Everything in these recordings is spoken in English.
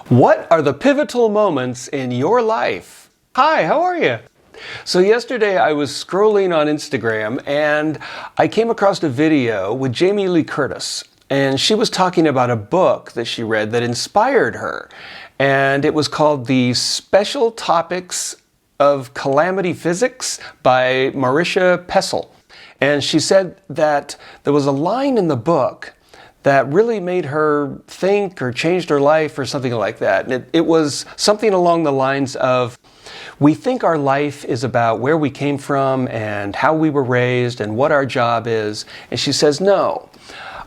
What are the pivotal moments in your life? Hi, how are you? So yesterday I was scrolling on Instagram and I came across a video with Jamie Lee Curtis, and she was talking about a book that she read that inspired her, and it was called The Special Topics of Calamity Physics by Marisha Pessl. And she said that there was a line in the book that really made her think or changed her life or something like that. And it was something along the lines of, we think our life is about where we came from and how we were raised and what our job is. And she says, no,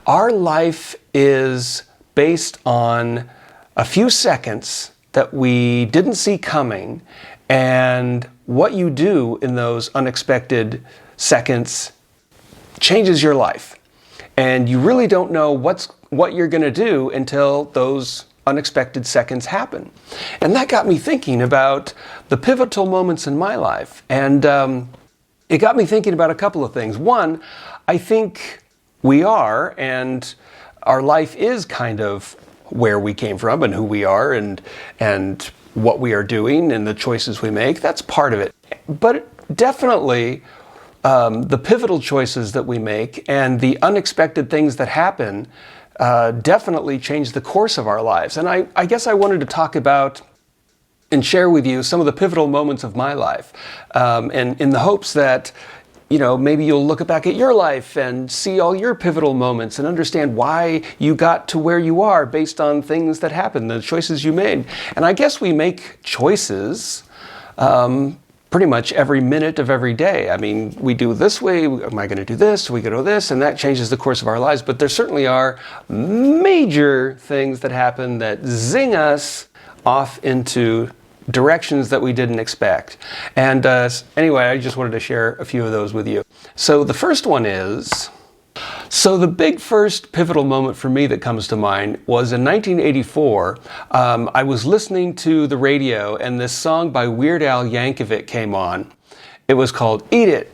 our life is based on a few seconds that we didn't see coming, and what you do in those unexpected seconds changes your life. And you really don't know what you're going to do until those unexpected seconds happen. And that got me thinking about the pivotal moments in my life. And it got me thinking about a couple of things. One, I think we are, and our life is kind of where we came from and who we are and what we are doing and the choices we make. That's part of it. But definitely, the pivotal choices that we make and the unexpected things that happen definitely change the course of our lives. And I guess I wanted to talk about and share with you some of the pivotal moments of my life, and in the hopes that, you know, maybe you'll look back at your life and see all your pivotal moments and understand why you got to where you are based on things that happened, the choices you made. And I guess we make choices pretty much every minute of every day. I mean, we do this way, am I going to do this, we go to this, and that changes the course of our lives. But there certainly are major things that happen that zing us off into directions that we didn't expect. And anyway, I just wanted to share a few of those with you. So the first one is, so the big first pivotal moment for me that comes to mind was in 1984. I was listening to the radio and this song by Weird Al Yankovic came on. It was called Eat It,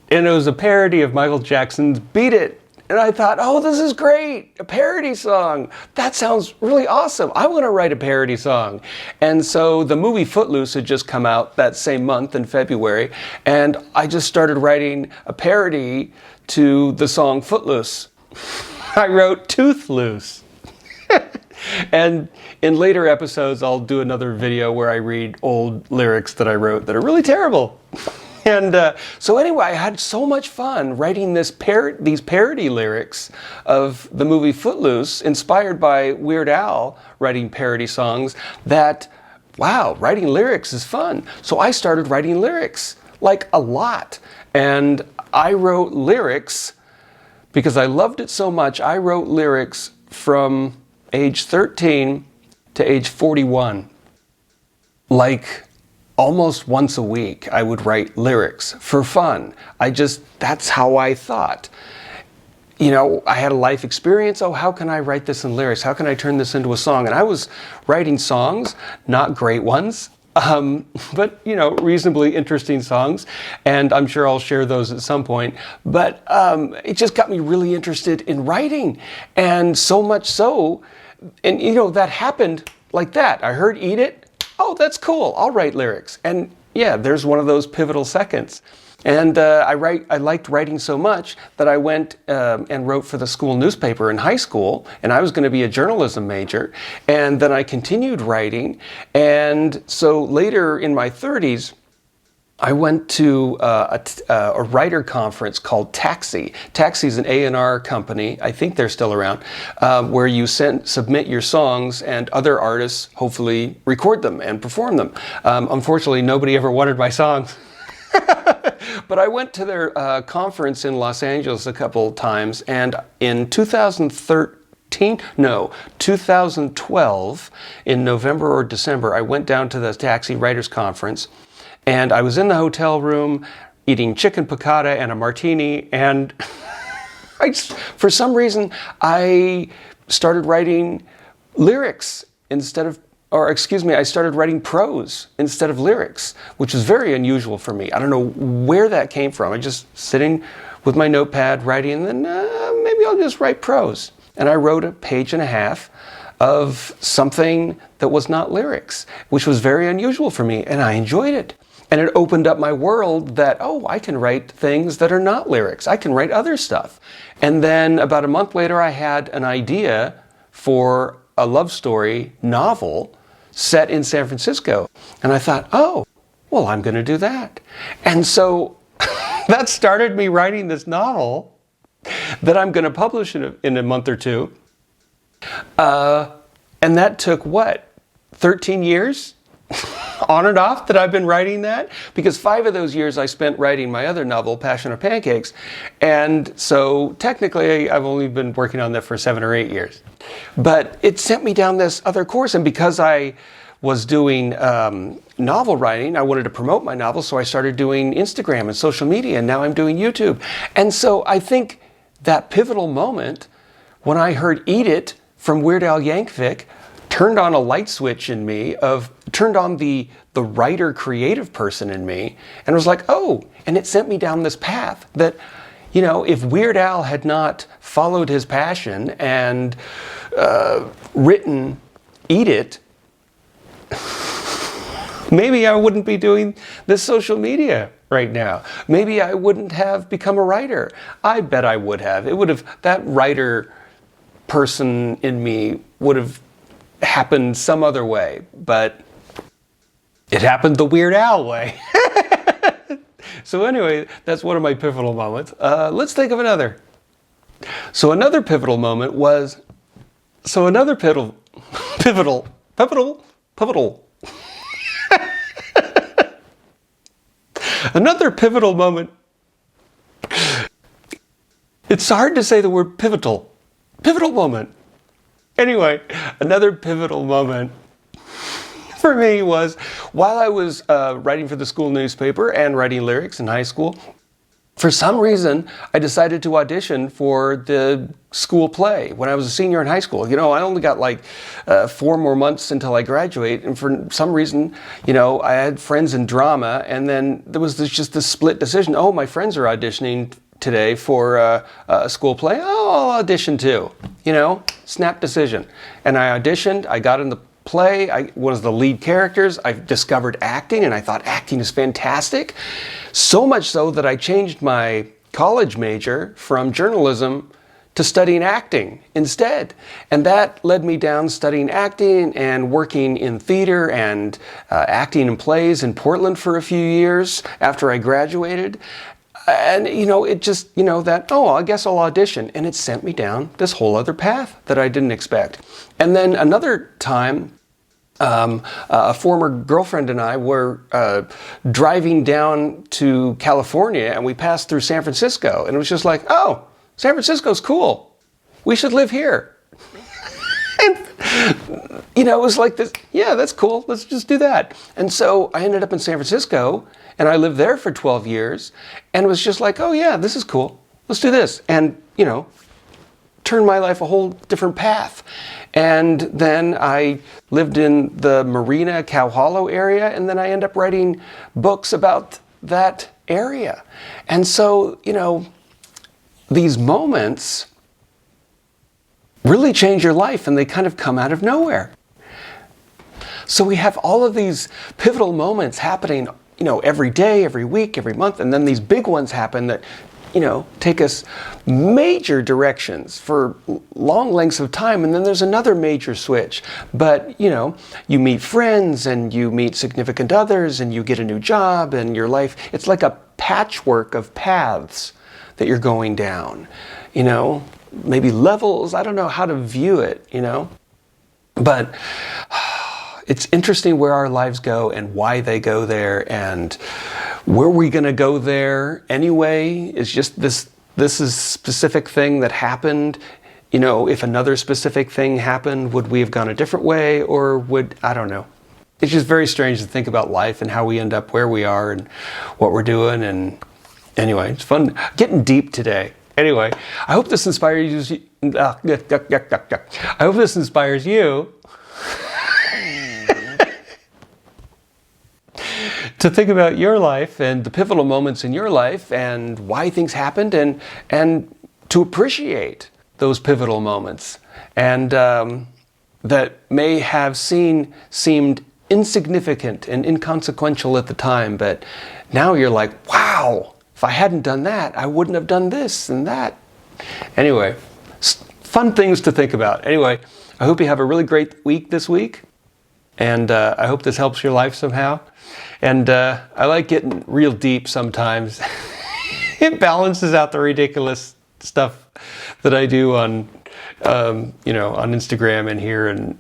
and it was a parody of Michael Jackson's Beat It. And I thought, oh, this is great, a parody song. That sounds really awesome. I want to write a parody song. And so the movie Footloose had just come out that same month in February, and I just started writing a parody to the song Footloose. I wrote Tooth Loose. And in later episodes, I'll do another video where I read old lyrics that I wrote that are really terrible. And so anyway, I had so much fun writing these parody lyrics of the movie Footloose, inspired by Weird Al writing parody songs, that, wow, writing lyrics is fun. So I started writing lyrics, like a lot. And I wrote lyrics because I loved it so much. I wrote lyrics from age 13 to age 41. Like, almost once a week, I would write lyrics for fun. That's how I thought. You know, I had a life experience. Oh, how can I write this in lyrics? How can I turn this into a song? And I was writing songs, not great ones, but, you know, reasonably interesting songs. And I'm sure I'll share those at some point. But it just got me really interested in writing. And so much so, and, you know, that happened like that. I heard Eat It. Oh, that's cool. I'll write lyrics. And yeah, there's one of those pivotal seconds. And I liked writing so much that I went and wrote for the school newspaper in high school, and I was going to be a journalism major. And then I continued writing. And so later in my 30s, I went to a writer conference called Taxi. Taxi is an A&R company, I think they're still around, where you submit your songs and other artists hopefully record them and perform them. Unfortunately, nobody ever wanted my songs. But I went to their conference in Los Angeles a couple times, and in 2012, in November or December, I went down to the Taxi Writers Conference. And I was in the hotel room eating chicken piccata and a martini, and for some reason, I started writing lyrics I started writing prose instead of lyrics, which is very unusual for me. I don't know where that came from. I just sitting with my notepad writing, and then maybe I'll just write prose. And I wrote a page and a half of something that was not lyrics, which was very unusual for me, and I enjoyed it. And it opened up my world that, oh, I can write things that are not lyrics. I can write other stuff. And then about a month later, I had an idea for a love story novel set in San Francisco. And I thought, oh, well, I'm going to do that. And so that started me writing this novel that I'm going to publish in a month or two. And that took, what, 13 years? On and off that I've been writing that, because 5 of those years I spent writing my other novel, Passion of Pancakes, and so technically I've only been working on that for 7 or 8 years. But it sent me down this other course, and because I was doing novel writing, I wanted to promote my novel, so I started doing Instagram and social media, and now I'm doing YouTube. And so I think that pivotal moment when I heard Eat It from Weird Al Yankovic turned on a light switch in me, turned on the writer creative person in me, and was like, oh, and it sent me down this path that, you know, if Weird Al had not followed his passion and written Eat It, maybe I wouldn't be doing this social media right now. Maybe I wouldn't have become a writer. I bet I would have. It would have, that writer person in me would have happened some other way, but it happened the Weird Al way. So anyway, that's one of my pivotal moments. Let's think of another. So another pivotal moment was, another pivotal. Another pivotal moment. It's hard to say the word pivotal. Pivotal moment. Anyway, another pivotal moment for me was while I was writing for the school newspaper and writing lyrics in high school, for some reason, I decided to audition for the school play when I was a senior in high school. You know, I only got like 4 more months until I graduate, and for some reason, you know, I had friends in drama, and then there was just this split decision. Oh, my friends are auditioning today for a school play. Oh, I'll audition too. You know, snap decision. And I auditioned, I got in the play, I was the lead characters, I discovered acting, and I thought acting is fantastic. So much so that I changed my college major from journalism to studying acting instead. And that led me down studying acting and working in theater and acting in plays in Portland for a few years after I graduated. And, you know, it just, you know, that, oh, I guess I'll audition. And it sent me down this whole other path that I didn't expect. And then another time, a former girlfriend and I were driving down to California, and we passed through San Francisco. And it was just like, oh, San Francisco's cool. We should live here. And, you know, it was like this, yeah, that's cool. Let's just do that. And so I ended up in San Francisco, and I lived there for 12 years, and it was just like, oh yeah, this is cool. Let's do this. And, you know, turned my life a whole different path. And then I lived in the Marina, Cow Hollow area, and then I ended up writing books about that area. And so, you know, these moments really change your life, and they kind of come out of nowhere. So we have all of these pivotal moments happening, you know, every day, every week, every month, and then these big ones happen that, you know, take us major directions for long lengths of time, and then there's another major switch. But, you know, you meet friends, and you meet significant others, and you get a new job, and your life, it's like a patchwork of paths that you're going down, you know, maybe levels, I don't know how to view it, you know, but it's interesting where our lives go and why they go there, and were we going to go there anyway? It's just this is specific thing that happened. You know, if another specific thing happened, would we have gone a different way, or would, I don't know. It's just very strange to think about life and how we end up where we are and what we're doing. And anyway, it's fun getting deep today. Anyway, I hope this inspires you. I hope this inspires you to think about your life and the pivotal moments in your life and why things happened, and to appreciate those pivotal moments. And that may have seemed insignificant and inconsequential at the time, but now you're like, wow, if I hadn't done that, I wouldn't have done this and that. Anyway, fun things to think about. Anyway, I hope you have a really great week this week, and I hope this helps your life somehow. And I like getting real deep sometimes. It balances out the ridiculous stuff that I do on, on Instagram and here and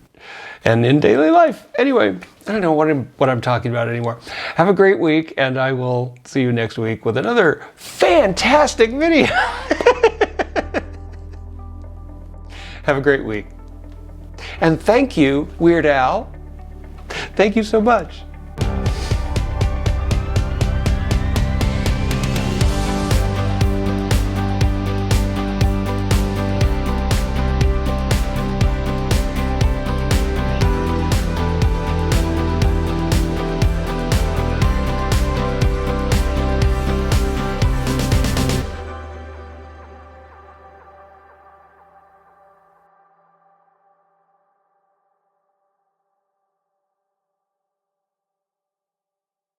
in daily life. Anyway, I don't know what I'm talking about anymore. Have a great week, and I will see you next week with another fantastic video. Have a great week. And thank you, Weird Al. Thank you so much.